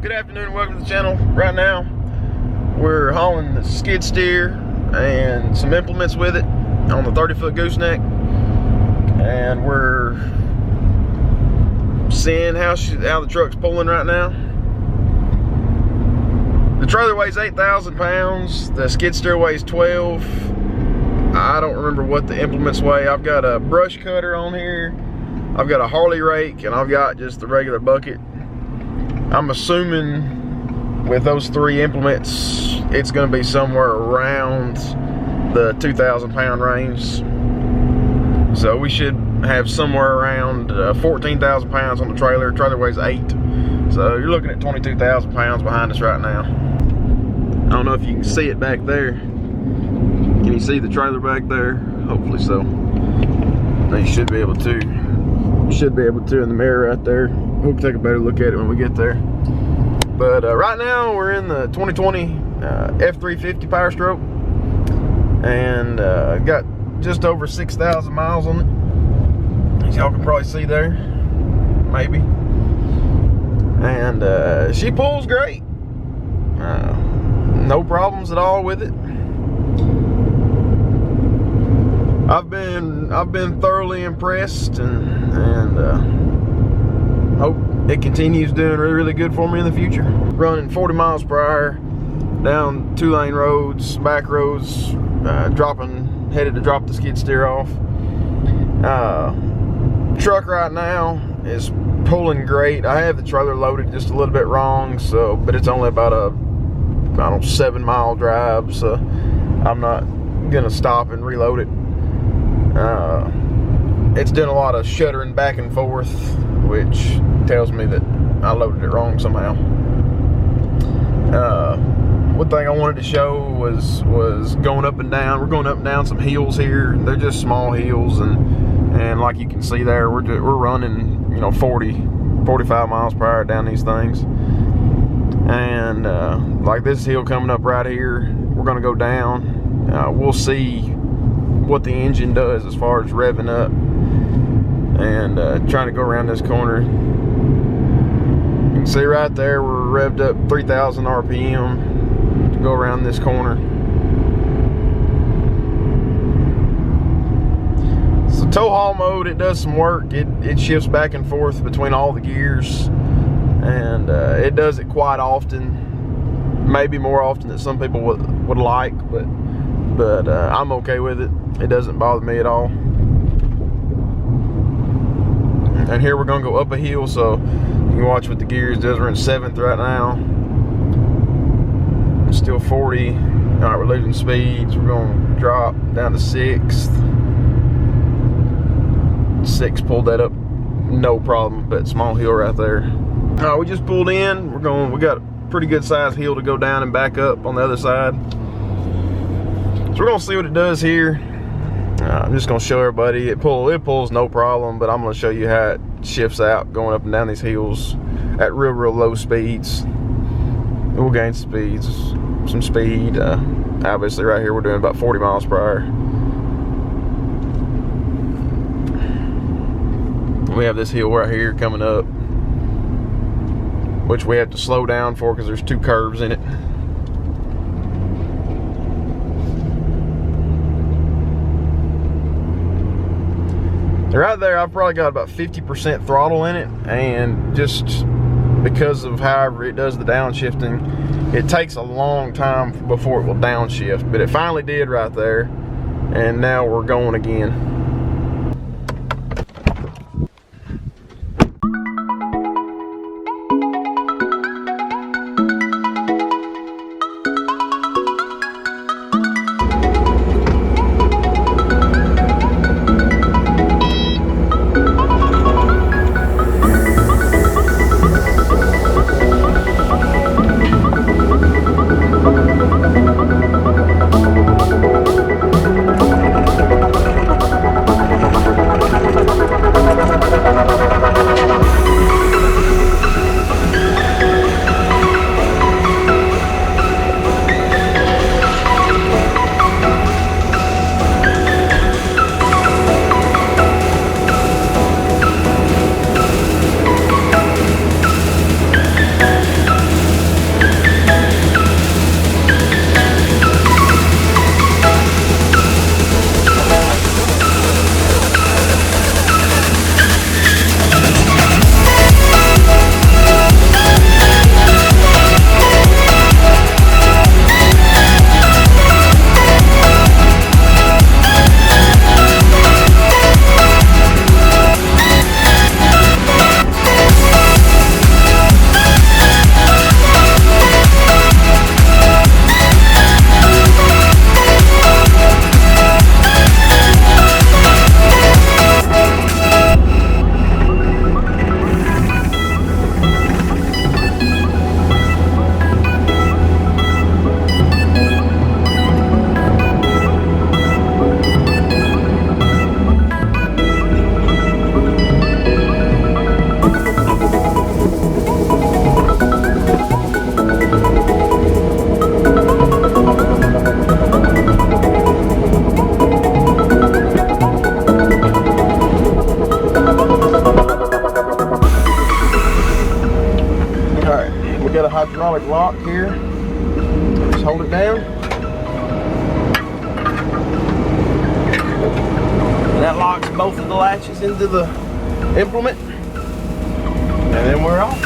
Good afternoon and welcome to the channel. Right now we're hauling the skid steer and some implements with it on the 30-foot gooseneck, and we're seeing how the truck's pulling right now. The trailer weighs 8,000 pounds, the skid steer weighs 12. I don't remember what the implements weigh. I've got a brush cutter on here, I've got a Harley rake, and I've got just the regular bucket. I'm assuming with those three implements, it's going to be somewhere around the 2,000 pound range. So we should have somewhere around 14,000 pounds on the trailer. Trailer weighs 8. So you're looking at 22,000 pounds behind us right now. I don't know if you can see it back there. Can you see the trailer back there? Hopefully so. Now you should be able to. You should be able to in the mirror right there. We'll take a better look at it when we get there. But right now we're in the 2020 F350 Powerstroke, and got just over 6,000 miles on it, as y'all can probably see there, maybe. And she pulls great. No problems at all with it. I've been thoroughly impressed, and hope it continues doing really good for me in the future. Running 40 miles per hour down 2-lane roads, back roads, headed to drop the skid steer off. Truck right now is pulling great. I have the trailer loaded just a little bit wrong, but it's only about a 7-mile drive, so I'm not gonna stop and reload it. It's doing a lot of shuddering back and forth, which tells me that I loaded it wrong somehow. One thing I wanted to show was going up and down. We're going up and down some hills here. They're just small hills, and like you can see there, we're running 45 miles per hour down these things. And like this hill coming up right here, we're gonna go down. We'll see what the engine does as far as revving up, and trying to go around this corner. You can see right there we're revved up 3,000 RPM to go around this corner. So tow haul mode, it does some work. It shifts back and forth between all the gears, and it does it quite often, maybe more often than some people would like, but I'm okay with it. It doesn't bother me at all. And here we're gonna go up a hill, so you can watch what the gears does. We're in 7th right now. It's still 40. All right, we're losing speeds. We're gonna drop down to 6th. 6 pulled that up, no problem. But small hill right there. We just pulled in. We got a pretty good sized hill to go down and back up on the other side. So we're gonna see what it does here. I'm just gonna show everybody it pulls no problem, but I'm gonna show you how it shifts out going up and down these hills at real low speeds. We'll gain some speed. Obviously right here we're doing about 40 miles per hour. We have this hill right here coming up, which we have to slow down for because there's 2 curves in it. Right there, I've probably got about 50% throttle in it, and just because of however it does the downshifting, it takes a long time before it will downshift, but it finally did right there, and now we're going again. we got a hydraulic lock here. Just hold it down. And that locks both of the latches into the implement. And then we're off.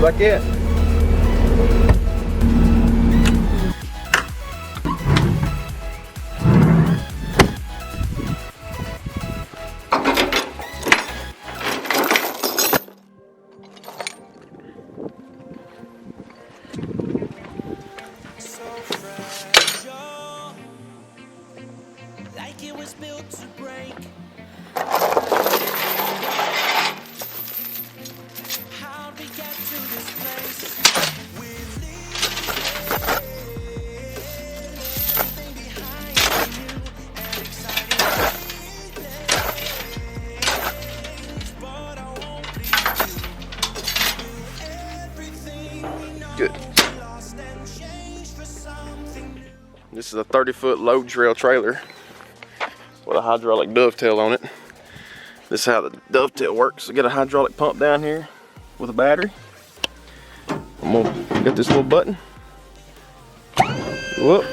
Like it. So fragile, like it was built to break. How'd we get to this place? We're leaving everything behind you and exciting feelings, but I won't leave you. Everything we know. Good. Lost and changed for something new. This is a 30-foot load trail trailer with a hydraulic dovetail on it. This is how the dovetail works. I got a hydraulic pump down here with a battery. I'm gonna get this little button. Whoop.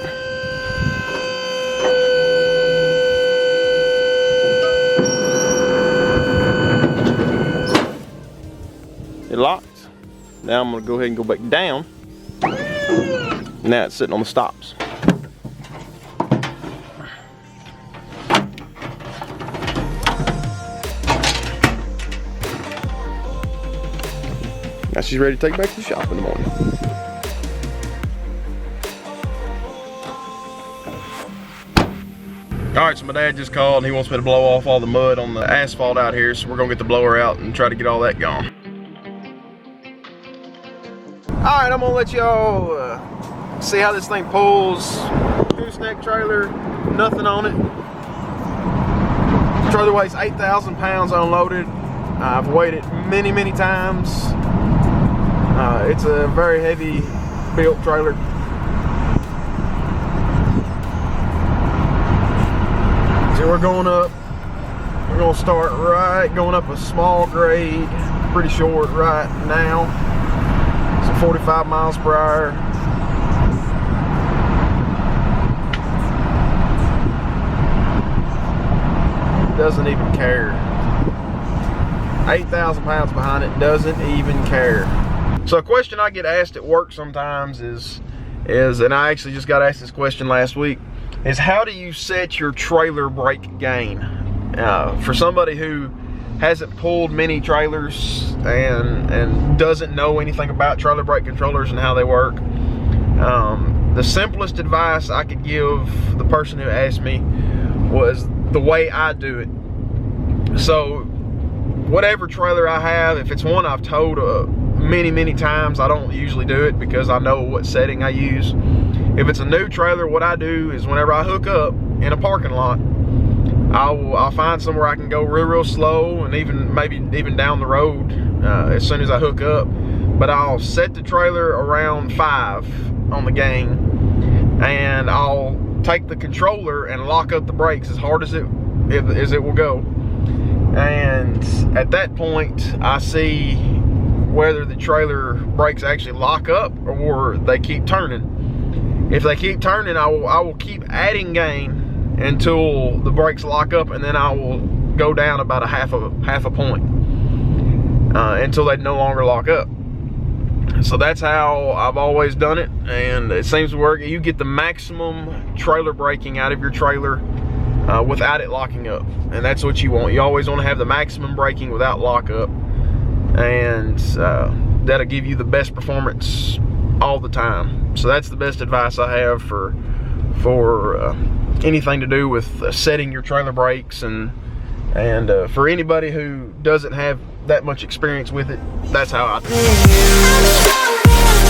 It locked. Now I'm gonna go ahead and go back down. Now it's sitting on the stops. Now she's ready to take back to the shop in the morning. Alright, so my dad just called and he wants me to blow off all the mud on the asphalt out here, so we're gonna get the blower out and try to get all that gone. Alright, I'm gonna let y'all see how this thing pulls. Gooseneck trailer, nothing on it. Trailer weighs 8,000 pounds unloaded. I've weighed it many, many times. It's a very heavy built trailer. So we're going up. We're gonna start going up a small grade, pretty short right now. So 45 miles per hour. Doesn't even care. 8,000 pounds behind it, doesn't even care. So a question I get asked at work sometimes is, and I actually just got asked this question last week, is how do you set your trailer brake gain? For somebody who hasn't pulled many trailers and doesn't know anything about trailer brake controllers and how they work, the simplest advice I could give the person who asked me was the way I do it. So whatever trailer I have, if it's one I've towed many times, I don't usually do it because I know what setting I use. If it's a new trailer, what I do is whenever I hook up in a parking lot, I'll find somewhere I can go real slow, and maybe even down the road as soon as I hook up. But I'll set the trailer around 5 on the gain, and I'll take the controller and lock up the brakes as hard as it will go. And at that point, I see whether the trailer brakes actually lock up or they keep turning. If they keep turning, I will keep adding gain until the brakes lock up, and then I will go down about half a point until they no longer lock up. So that's how I've always done it, and it seems to work. You get the maximum trailer braking out of your trailer without it locking up, and that's what you want. You always want to have the maximum braking without lockup, and that'll give you the best performance all the time. So that's the best advice I have for anything to do with setting your trailer brakes, and for anybody who doesn't have that much experience with it, that's how I do it.